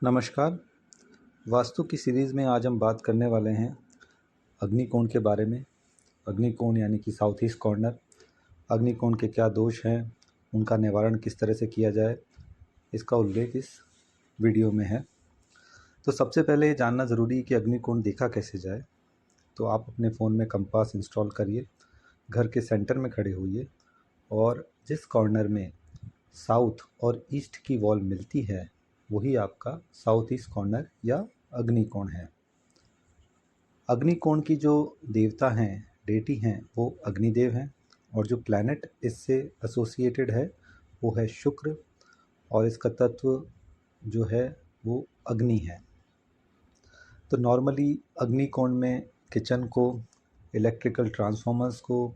नमस्कार। वास्तु की सीरीज़ में आज हम बात करने वाले हैं अग्निकोण के बारे में। अग्निकोण यानी कि साउथ ईस्ट कॉर्नर। अग्निकोण के क्या दोष हैं, उनका निवारण किस तरह से किया जाए, इसका उल्लेख इस वीडियो में है। तो सबसे पहले ये जानना ज़रूरी है कि अग्निकोण देखा कैसे जाए। तो आप अपने फ़ोन में कंपास इंस्टॉल करिए, घर के सेंटर में खड़े होइए और जिस कॉर्नर में साउथ और ईस्ट की वॉल मिलती है वही आपका साउथ ईस्ट कॉर्नर या अग्निकोण है। अग्निकोण की जो देवता हैं, डेटी हैं, वो अग्निदेव हैं और जो प्लैनेट इससे एसोसिएटेड है वो है शुक्र और इसका तत्व जो है वो अग्नि है। तो नॉर्मली अग्निकोण में किचन को, इलेक्ट्रिकल ट्रांसफॉर्मर्स को,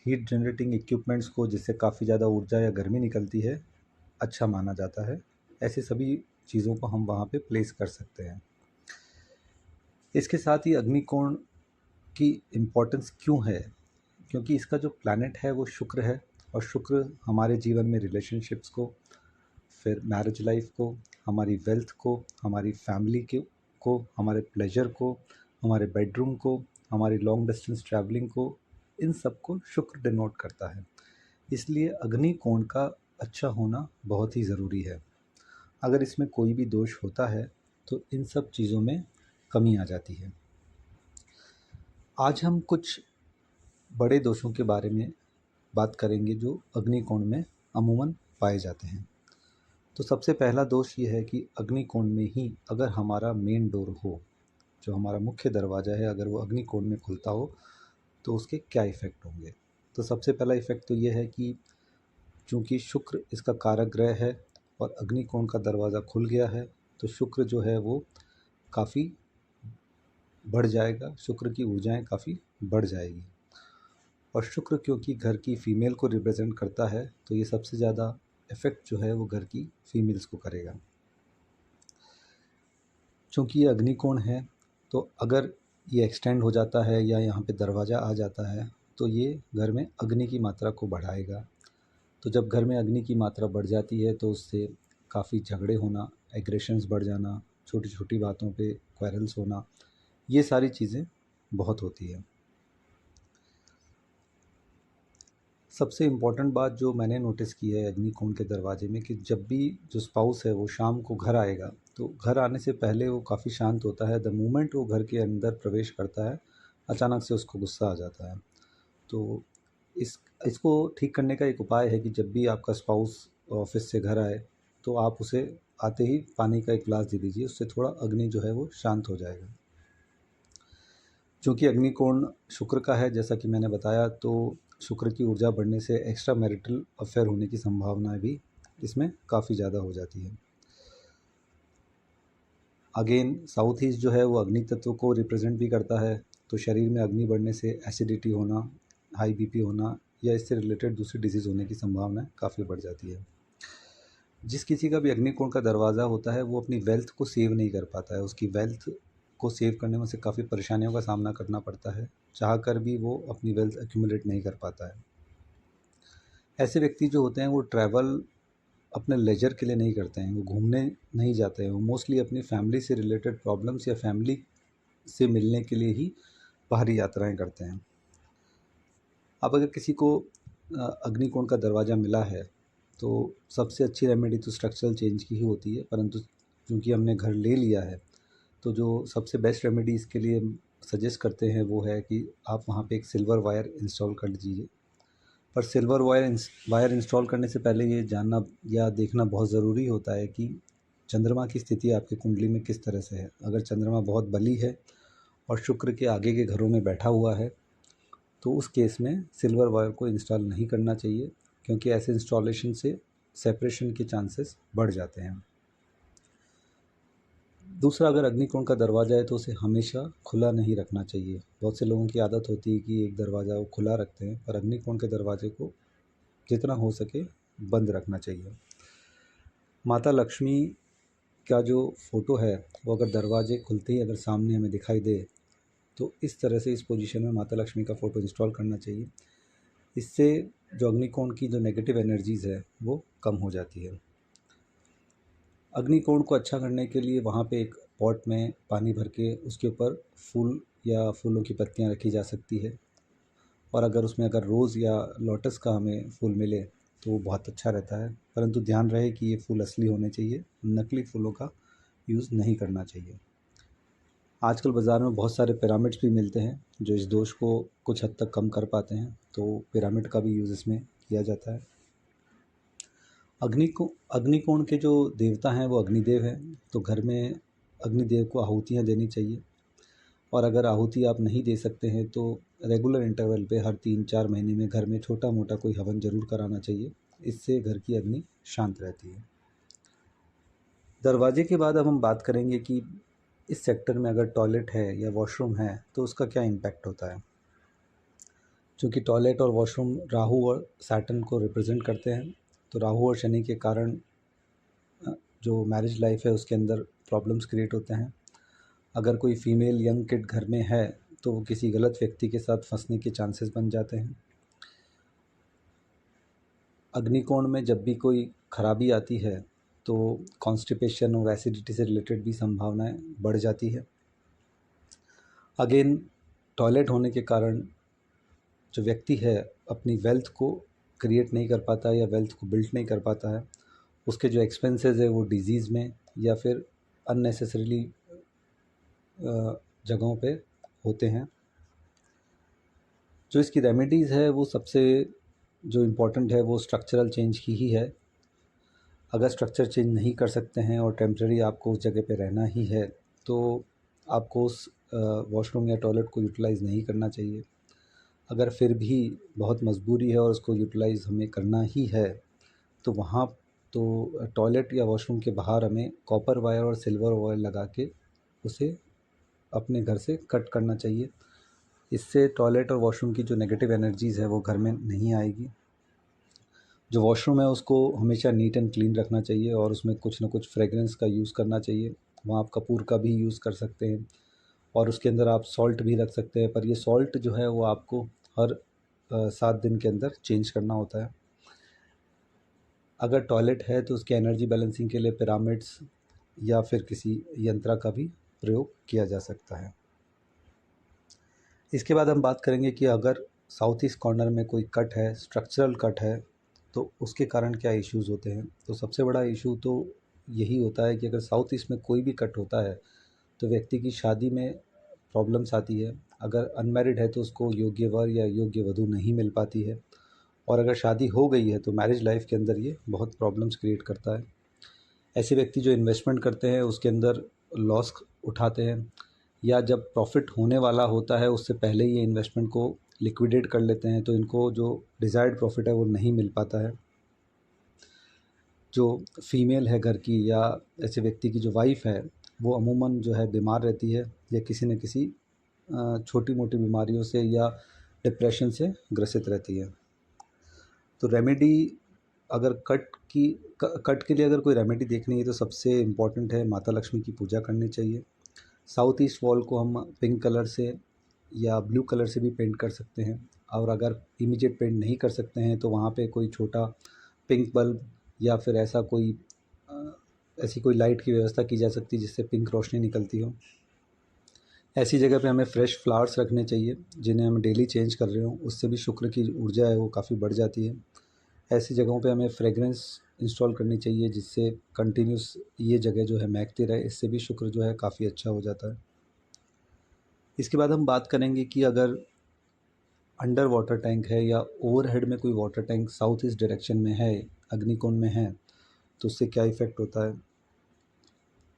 हीट जनरेटिंग इक्विपमेंट्स को जिससे काफ़ी ज़्यादा ऊर्जा या गर्मी निकलती है, अच्छा माना जाता है। ऐसे सभी चीज़ों को हम वहाँ पे प्लेस कर सकते हैं। इसके साथ ही अग्निकोण की इम्पोर्टेंस क्यों है? क्योंकि इसका जो प्लैनेट है वो शुक्र है और शुक्र हमारे जीवन में रिलेशनशिप्स को, फिर मैरिज लाइफ को, हमारी वेल्थ को, हमारी फैमिली को, हमारे प्लेजर को, हमारे बेडरूम को, हमारी लॉन्ग डिस्टेंस ट्रैवलिंग को, इन सब को शुक्र डिनोट करता है। इसलिए अग्निकोण का अच्छा होना बहुत ही ज़रूरी है। अगर इसमें कोई भी दोष होता है तो इन सब चीज़ों में कमी आ जाती है। आज हम कुछ बड़े दोषों के बारे में बात करेंगे जो अग्निकोण में अमूमन पाए जाते हैं। तो सबसे पहला दोष ये है कि अग्निकोण में ही अगर हमारा मेन डोर हो, जो हमारा मुख्य दरवाज़ा है, अगर वो अग्निकोण में खुलता हो तो उसके क्या इफ़ेक्ट होंगे। तो सबसे पहला इफ़ेक्ट तो ये है कि चूँकि शुक्र इसका कारक ग्रह है और अग्निकोण का दरवाज़ा खुल गया है तो शुक्र जो है वो काफ़ी बढ़ जाएगा, शुक्र की ऊर्जाएं काफ़ी बढ़ जाएगी। और शुक्र क्योंकि घर की फीमेल को रिप्रेजेंट करता है तो ये सबसे ज़्यादा इफ़ेक्ट जो है वो घर की फीमेल्स को करेगा। चूँकि ये अग्निकोण है तो अगर ये एक्सटेंड हो जाता है या यहाँ पे दरवाज़ा आ जाता है तो ये घर में अग्नि की मात्रा को बढ़ाएगा। तो जब घर में अग्नि की मात्रा बढ़ जाती है तो उससे काफ़ी झगड़े होना, एग्रेशंस बढ़ जाना, छोटी छोटी बातों पे क्वेरल्स होना, ये सारी चीज़ें बहुत होती है। सबसे इम्पॉर्टेंट बात जो मैंने नोटिस की है अग्निकोण के दरवाजे में कि जब भी जो स्पाउस है वो शाम को घर आएगा तो घर आने से पहले वो काफ़ी शांत होता है। द मोमेंट वो घर के अंदर प्रवेश करता है अचानक से उसको गुस्सा आ जाता है। तो इसको ठीक करने का एक उपाय है कि जब भी आपका स्पाउस ऑफिस से घर आए तो आप उसे आते ही पानी का एक गिलास दे दीजिए, उससे थोड़ा अग्नि जो है वो शांत हो जाएगा। चूँकि अग्निकोण शुक्र का है जैसा कि मैंने बताया, तो शुक्र की ऊर्जा बढ़ने से एक्स्ट्रा मैरिटल अफेयर होने की संभावना भी इसमें काफ़ी ज़्यादा हो जाती है। अगेन साउथ ईस्ट जो है वो अग्नि तत्व को रिप्रेजेंट भी करता है, तो शरीर में अग्नि बढ़ने से एसिडिटी होना, हाई बीपी होना या इससे रिलेटेड दूसरी डिजीज़ होने की संभावना काफ़ी बढ़ जाती है। जिस किसी का भी अग्निकोण का दरवाज़ा होता है वो अपनी वेल्थ को सेव नहीं कर पाता है, उसकी वेल्थ को सेव करने में उसे काफ़ी परेशानियों का सामना करना पड़ता है, चाह कर भी वो अपनी वेल्थ एक्यूमुलेट नहीं कर पाता है। ऐसे व्यक्ति जो होते हैं वो ट्रैवल अपने लेजर के लिए नहीं करते हैं, वो घूमने नहीं जाते हैं, वो मोस्टली अपनी फैमिली से रिलेटेड प्रॉब्लम्स या फैमिली से मिलने के लिए ही बाहरी यात्राएं करते हैं। अब अगर किसी को अग्निकोण का दरवाज़ा मिला है तो सबसे अच्छी रेमेडी तो स्ट्रक्चरल चेंज की ही होती है, परंतु क्योंकि हमने घर ले लिया है तो जो सबसे बेस्ट रेमेडी इसके लिए सजेस्ट करते हैं वो है कि आप वहाँ पे एक सिल्वर वायर इंस्टॉल कर लीजिए। पर सिल्वर वायर इंस्टॉल करने से पहले ये जानना या देखना बहुत ज़रूरी होता है कि चंद्रमा की स्थिति आपकी कुंडली में किस तरह से है। अगर चंद्रमा बहुत बली है और शुक्र के आगे के घरों में बैठा हुआ है तो उस केस में सिल्वर वायर को इंस्टॉल नहीं करना चाहिए, क्योंकि ऐसे इंस्टॉलेशन से सेपरेशन के चांसेस बढ़ जाते हैं। दूसरा, अगर अग्निकोण का दरवाज़ा है तो उसे हमेशा खुला नहीं रखना चाहिए। बहुत से लोगों की आदत होती है कि एक दरवाज़ा वो खुला रखते हैं, पर अग्निकोण के दरवाजे को जितना हो सके बंद रखना चाहिए। माता लक्ष्मी का जो फ़ोटो है वो अगर दरवाजे खुलते ही अगर सामने हमें दिखाई दे तो इस तरह से इस पोजीशन में माता लक्ष्मी का फ़ोटो इंस्टॉल करना चाहिए। इससे जो अग्निकोण की जो नेगेटिव एनर्जीज़ है वो कम हो जाती है। अग्निकोण को अच्छा करने के लिए वहाँ पे एक पॉट में पानी भर के उसके ऊपर फूल या फूलों की पत्तियाँ रखी जा सकती है, और अगर उसमें अगर रोज़ या लोटस का हमें फूल मिले तो वो बहुत अच्छा रहता है। परंतु ध्यान रहे कि ये फूल असली होने चाहिए, नकली फूलों का यूज़ नहीं करना चाहिए। आजकल बाज़ार में बहुत सारे पिरामिड्स भी मिलते हैं जो इस दोष को कुछ हद तक कम कर पाते हैं, तो पिरामिड का भी यूज़ इसमें किया जाता है। अग्निकोण के जो देवता हैं वो अग्निदेव हैं, तो घर में अग्निदेव को आहुतियाँ देनी चाहिए। और अगर आहुति आप नहीं दे सकते हैं तो रेगुलर इंटरवल पे हर 3-4 महीने में घर में छोटा मोटा कोई हवन ज़रूर कराना चाहिए। इससे घर की अग्नि शांत रहती है। दरवाजे के बाद अब हम बात करेंगे कि इस सेक्टर में अगर टॉयलेट है या वॉशरूम है तो उसका क्या इम्पैक्ट होता है। चूँकि टॉयलेट और वॉशरूम राहु और सैटर्न को रिप्रेजेंट करते हैं, तो राहु और शनि के कारण जो मैरिज लाइफ है उसके अंदर प्रॉब्लम्स क्रिएट होते हैं। अगर कोई फीमेल यंग किड घर में है तो वो किसी गलत व्यक्ति के साथ फंसने के चांसेस बन जाते हैं। अग्निकोण में जब भी कोई खराबी आती है तो कॉन्स्टिपेशन और एसिडिटी से रिलेटेड भी संभावनाएं बढ़ जाती है। अगेन, टॉयलेट होने के कारण जो व्यक्ति है अपनी वेल्थ को क्रिएट नहीं कर पाता या वेल्थ को बिल्ड नहीं कर पाता है, उसके जो एक्सपेंसेस है वो डिजीज़ में या फिर अननेसेसरीली जगहों पे होते हैं। जो इसकी रेमेडीज़ है वो सबसे जो इम्पोर्टेंट है वो स्ट्रक्चरल चेंज की ही है। अगर स्ट्रक्चर चेंज नहीं कर सकते हैं और टेम्परेरी आपको उस जगह पे रहना ही है तो आपको उस वॉशरूम या टॉयलेट को यूटिलाइज़ नहीं करना चाहिए। अगर फिर भी बहुत मजबूरी है और उसको यूटिलाइज़ हमें करना ही है तो वहाँ तो टॉयलेट या वॉशरूम के बाहर हमें कॉपर वायर और सिल्वर वायर लगा के उसे अपने घर से कट करना चाहिए। इससे टॉयलेट और वॉशरूम की जो नेगेटिव एनर्जीज़ है वो घर में नहीं आएगी। जो वॉशरूम है उसको हमेशा नीट एंड क्लीन रखना चाहिए और उसमें कुछ ना कुछ फ्रेगरेंस का यूज़ करना चाहिए। वहाँ आप कपूर का भी यूज़ कर सकते हैं और उसके अंदर आप सॉल्ट भी रख सकते हैं, पर ये सॉल्ट जो है वो आपको हर 7 दिन के अंदर चेंज करना होता है। अगर टॉयलेट है तो उसके एनर्जी बैलेंसिंग के लिए पिरामिड्स या फिर किसी यंत्र का भी प्रयोग किया जा सकता है। इसके बाद हम बात करेंगे कि अगर साउथ ईस्ट कॉर्नर में कोई कट है, स्ट्रक्चरल कट है, तो उसके कारण क्या इश्यूज़ होते हैं। तो सबसे बड़ा इशू तो यही होता है कि अगर साउथ ईस्ट में कोई भी कट होता है तो व्यक्ति की शादी में प्रॉब्लम्स आती है। अगर अनमैरिड है तो उसको योग्य वर या योग्य वधू नहीं मिल पाती है, और अगर शादी हो गई है तो मैरिज लाइफ के अंदर ये बहुत प्रॉब्लम्स क्रिएट करता है। ऐसे व्यक्ति जो इन्वेस्टमेंट करते हैं उसके अंदर लॉस उठाते हैं, या जब प्रॉफिट होने वाला होता है उससे पहले ही ये इन्वेस्टमेंट को लिक्विडेट कर लेते हैं, तो इनको जो डिज़ायर्ड प्रॉफिट है वो नहीं मिल पाता है। जो फीमेल है घर की या ऐसे व्यक्ति की जो वाइफ है वो अमूमन जो है बीमार रहती है या किसी न किसी छोटी मोटी बीमारियों से या डिप्रेशन से ग्रसित रहती है। तो रेमेडी, अगर कट के लिए अगर कोई रेमेडी देखनी है तो सबसे इम्पॉर्टेंट है माता लक्ष्मी की पूजा करनी चाहिए। साउथ ईस्ट वॉल को हम पिंक कलर से या ब्लू कलर से भी पेंट कर सकते हैं, और अगर इमीडिएट पेंट नहीं कर सकते हैं तो वहाँ पे कोई छोटा पिंक बल्ब या फिर ऐसी कोई लाइट की व्यवस्था की जा सकती है जिससे पिंक रोशनी निकलती हो। ऐसी जगह पे हमें फ्रेश फ्लावर्स रखने चाहिए जिन्हें हम डेली चेंज कर रहे हो, उससे भी शुक्र की ऊर्जा है वो काफ़ी बढ़ जाती है। ऐसी जगहों पे हमें फ्रेगरेंस इंस्टॉल करनी चाहिए जिससे कंटिन्यूस ये जगह जो है महकती रहे, इससे भी शुक्र जो है काफ़ी अच्छा हो जाता है। इसके बाद हम बात करेंगे कि अगर अंडर वाटर टैंक है या ओवरहेड में कोई water tank south east direction में है, अग्निकोण में है, तो उससे क्या इफ़ेक्ट होता है।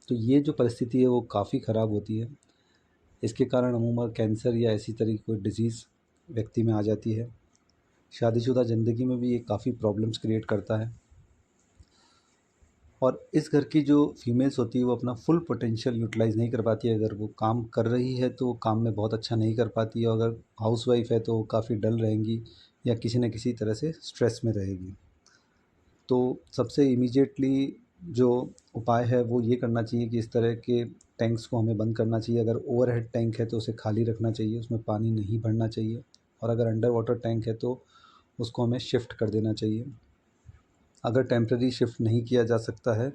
तो ये जो परिस्थिति है वो काफ़ी ख़राब होती है। इसके कारण अमूमन कैंसर या ऐसी तरह की कोई डिज़ीज़ व्यक्ति में आ जाती है। शादीशुदा ज़िंदगी में भी ये काफ़ी प्रॉब्लम्स क्रिएट करता है, और इस घर की जो फीमेल्स होती है वो अपना फुल पोटेंशियल यूटिलाइज़ नहीं कर पाती है। अगर वो काम कर रही है तो वो काम में बहुत अच्छा नहीं कर पाती है, और अगर हाउसवाइफ है तो वो काफ़ी डल रहेंगी या किसी न किसी तरह से स्ट्रेस में रहेगी। तो सबसे इमीडिएटली जो उपाय है वो ये करना चाहिए कि इस तरह के टैंक्स को हमें बंद करना चाहिए। अगर ओवरहेड टैंक है तो उसे खाली रखना चाहिए, उसमें पानी नहीं भरना चाहिए, और अगर अंडर वाटर टैंक है तो उसको हमें शिफ्ट कर देना चाहिए। अगर टेम्प्रेरी शिफ्ट नहीं किया जा सकता है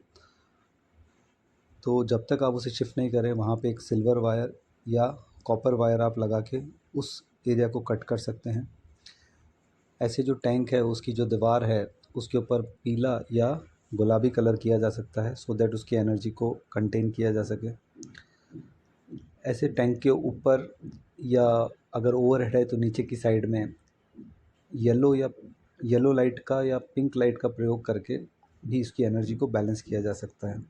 तो जब तक आप उसे शिफ्ट नहीं करें वहाँ पे एक सिल्वर वायर या कॉपर वायर आप लगा के उस एरिया को कट कर सकते हैं। ऐसे जो टैंक है उसकी जो दीवार है उसके ऊपर पीला या गुलाबी कलर किया जा सकता है, सो दैट उसकी एनर्जी को कंटेन किया जा सके। ऐसे टैंक के ऊपर या अगर ओवरहेड है तो नीचे की साइड में येलो लाइट का या पिंक लाइट का प्रयोग करके भी इसकी एनर्जी को बैलेंस किया जा सकता है।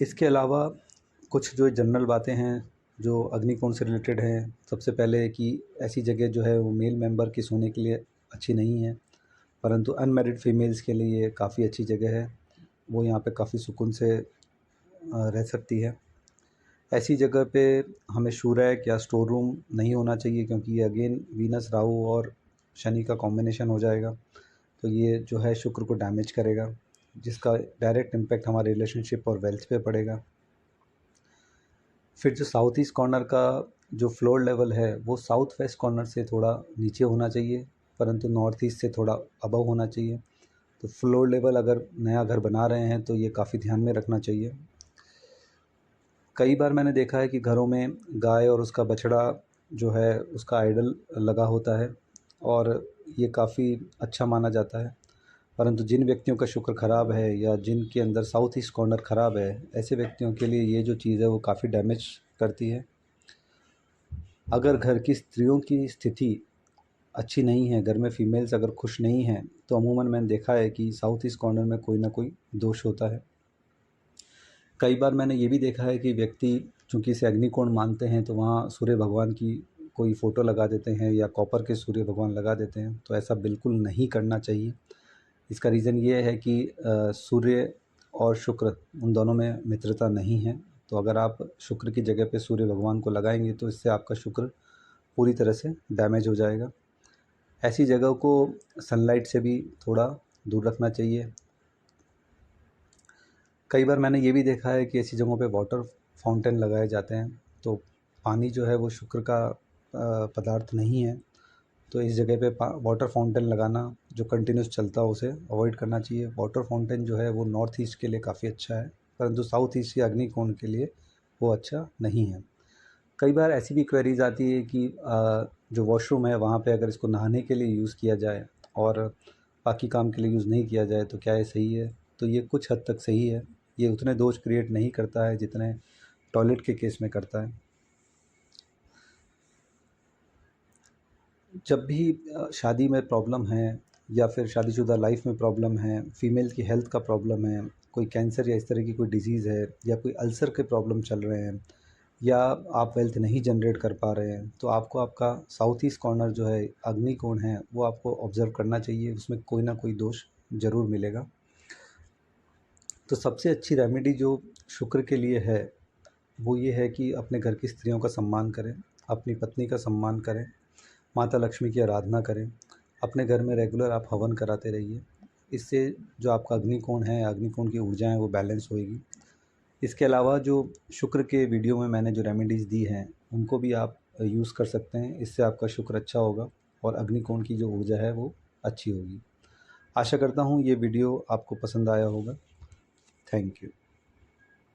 इसके अलावा कुछ जो जनरल बातें हैं जो अग्निकोण से रिलेटेड हैं, सबसे पहले कि ऐसी जगह जो है वो मेल मेंबर के सोने के लिए अच्छी नहीं है, परंतु अनमैरिड फीमेल्स के लिए ये काफ़ी अच्छी जगह है। वो यहाँ पे काफ़ी सुकून से रह सकती है। ऐसी जगह पे हमें शू रैक या स्टोर रूम नहीं होना चाहिए, क्योंकि ये अगेन वीनस राहु और शनि का कॉम्बिनेशन हो जाएगा, तो ये जो है शुक्र को डैमेज करेगा, जिसका डायरेक्ट इम्पैक्ट हमारे रिलेशनशिप और वेल्थ पे पड़ेगा। फिर जो साउथ ईस्ट कॉर्नर का जो फ्लोर लेवल है वो साउथ वेस्ट कॉर्नर से थोड़ा नीचे होना चाहिए, परंतु नॉर्थ ईस्ट से थोड़ा अबव होना चाहिए। तो फ्लोर लेवल अगर नया घर बना रहे हैं तो ये काफ़ी ध्यान में रखना चाहिए। कई बार मैंने देखा है कि घरों में गाय और उसका बछड़ा जो है उसका आइडल लगा होता है और ये काफ़ी अच्छा माना जाता है, परंतु जिन व्यक्तियों का शुक्र ख़राब है या जिनके अंदर साउथ ईस्ट कॉर्नर ख़राब है, ऐसे व्यक्तियों के लिए ये जो चीज़ है वो काफ़ी डैमेज करती है। अगर घर की स्त्रियों की स्थिति अच्छी नहीं है, घर में फीमेल्स अगर खुश नहीं हैं, तो अमूमन मैंने देखा है कि साउथ ईस्ट कॉर्नर में कोई ना कोई दोष होता है। कई बार मैंने ये भी देखा है कि व्यक्ति चूँकि इसे अग्निकोण मानते हैं तो वहाँ सूर्य भगवान की कोई फ़ोटो लगा देते हैं या कॉपर के सूर्य भगवान लगा देते हैं, तो ऐसा बिल्कुल नहीं करना चाहिए। इसका रीज़न ये है कि सूर्य और शुक्र उन दोनों में मित्रता नहीं है, तो अगर आप शुक्र की जगह पे सूर्य भगवान को लगाएंगे तो इससे आपका शुक्र पूरी तरह से डैमेज हो जाएगा। ऐसी जगह को सनलाइट से भी थोड़ा दूर रखना चाहिए। कई बार मैंने ये भी देखा है कि ऐसी जगहों पे वाटर फाउंटेन लगाए जाते हैं, तो पानी जो है वो शुक्र का पदार्थ नहीं है, तो इस जगह पे वाटर फाउंटेन लगाना जो कंटिन्यूस चलता हो उसे अवॉइड करना चाहिए। वाटर फाउंटेन जो है वो नॉर्थ ईस्ट के लिए काफ़ी अच्छा है, परंतु साउथ ईस्ट या अग्निकोण के लिए वो अच्छा नहीं है। कई बार ऐसी भी क्वेरीज आती है कि जो वॉशरूम है वहाँ पे अगर इसको नहाने के लिए यूज़ किया जाए और बाकी काम के लिए यूज़ नहीं किया जाए तो क्या ये सही है? तो ये कुछ हद तक सही है। ये उतने दोष क्रिएट नहीं करता है जितने टॉयलेट के केस में करता है। जब भी शादी में प्रॉब्लम है या फिर शादीशुदा लाइफ में प्रॉब्लम है, फीमेल की हेल्थ का प्रॉब्लम है, कोई कैंसर या इस तरह की कोई डिजीज़ है या कोई अल्सर के प्रॉब्लम चल रहे हैं या आप वेल्थ नहीं जनरेट कर पा रहे हैं, तो आपको आपका साउथ ईस्ट कॉर्नर जो है अग्निकोण है वो आपको ऑब्ज़र्व करना चाहिए, उसमें कोई ना कोई दोष ज़रूर मिलेगा। तो सबसे अच्छी रेमेडी जो शुक्र के लिए है वो ये है कि अपने घर की स्त्रियों का सम्मान करें, अपनी पत्नी का सम्मान करें, माता लक्ष्मी की आराधना करें, अपने घर में रेगुलर आप हवन कराते रहिए। इससे जो आपका अग्निकोण है, अग्निकोण की ऊर्जाएँ वो बैलेंस होएगी। इसके अलावा जो शुक्र के वीडियो में मैंने जो रेमेडीज़ दी हैं उनको भी आप यूज़ कर सकते हैं, इससे आपका शुक्र अच्छा होगा और अग्निकोण की जो ऊर्जा है वो अच्छी होगी। आशा करता हूँ ये वीडियो आपको पसंद आया होगा। Thank you.